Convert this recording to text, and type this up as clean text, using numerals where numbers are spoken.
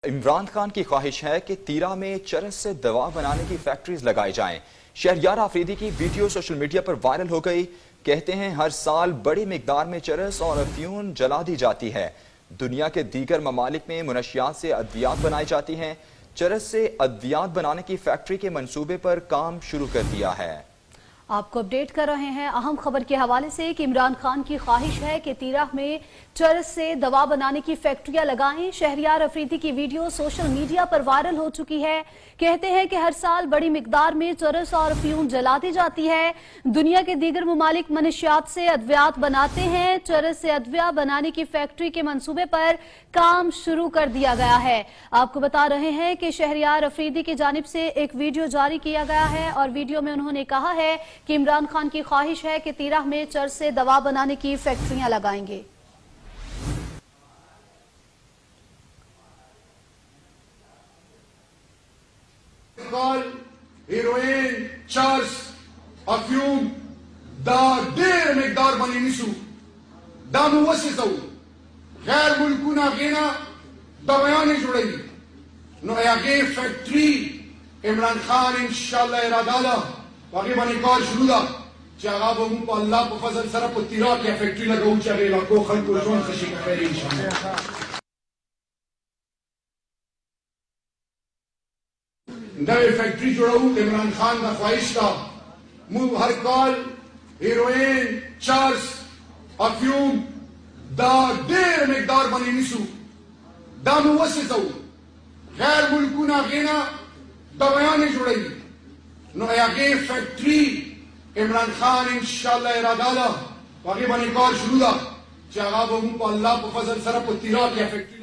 عمران خان کی خواہش ہے کہ تیرہ میں چرس سے دوا بنانے کی فیکٹریز لگائی جائیں۔ شہریار آفریدی کی ویڈیو سوشل میڈیا پر وائرل ہو گئی۔ کہتے ہیں ہر سال بڑی مقدار میں چرس اور افیون جلا دی جاتی ہے۔ دنیا کے دیگر ممالک میں منشیات سے ادویات بنائی جاتی ہیں۔ چرس سے ادویات بنانے کی فیکٹری کے منصوبے پر کام شروع کر دیا ہے۔ آپ کو اپڈیٹ کر رہے ہیں اہم خبر کے حوالے سے کہ عمران خان کی خواہش ہے کہ تیرہ میں چرس سے دوا بنانے کی فیکٹریاں لگائیں۔ شہریار آفریدی کی ویڈیو سوشل میڈیا پر وائرل ہو چکی ہے۔ کہتے ہیں کہ ہر سال بڑی مقدار میں چرس اور افیون جلا دی جاتی ہے۔ دنیا کے دیگر ممالک منشیات سے ادویات بناتے ہیں۔ چرس سے ادویہ بنانے کی فیکٹری کے منصوبے پر کام شروع کر دیا گیا ہے۔ آپ کو بتا رہے ہیں کہ شہریار آفریدی کی جانب سے ایک ویڈیو جاری کیا گیا ہے اور ویڈیو میں انہوں نے کہا ہے کہ عمران خان کی خواہش ہے کہ تیرہ میں چرس سے دوا بنانے کی فیکٹریاں لگائیں گے۔ ہیروئن، چرس، افیون دا ډېر مقدار باندې نیسو، دا مو وسیځو، غیر ملکونه غینا دوایانې جوړوي، نو هغې فیکټري عمران خان انشاءالله اراده ده هغې باندې کار شروع ده چې هغه به موږ په الله په فضل سره په تیرا کې فیکټري لګوو چې هغې علاقو خلکو ژوند ښه شي که خیر انشاءالله. نوی فیکٹری جوڑاو عمران خان کا خواہش تھا مو ہر کال ہیروئن، چرس، افیون دا ډېر مقدار باندې نیسو، دا مو وسیځو، غیر ملکونه غینا دوایانې جوړوي، نو هغې فیکټري عمران خان انشاءالله اراده ده هغې باندې کار شروع ده چې هغه به موږ په الله په فضل سره په تیرا کې فیکټري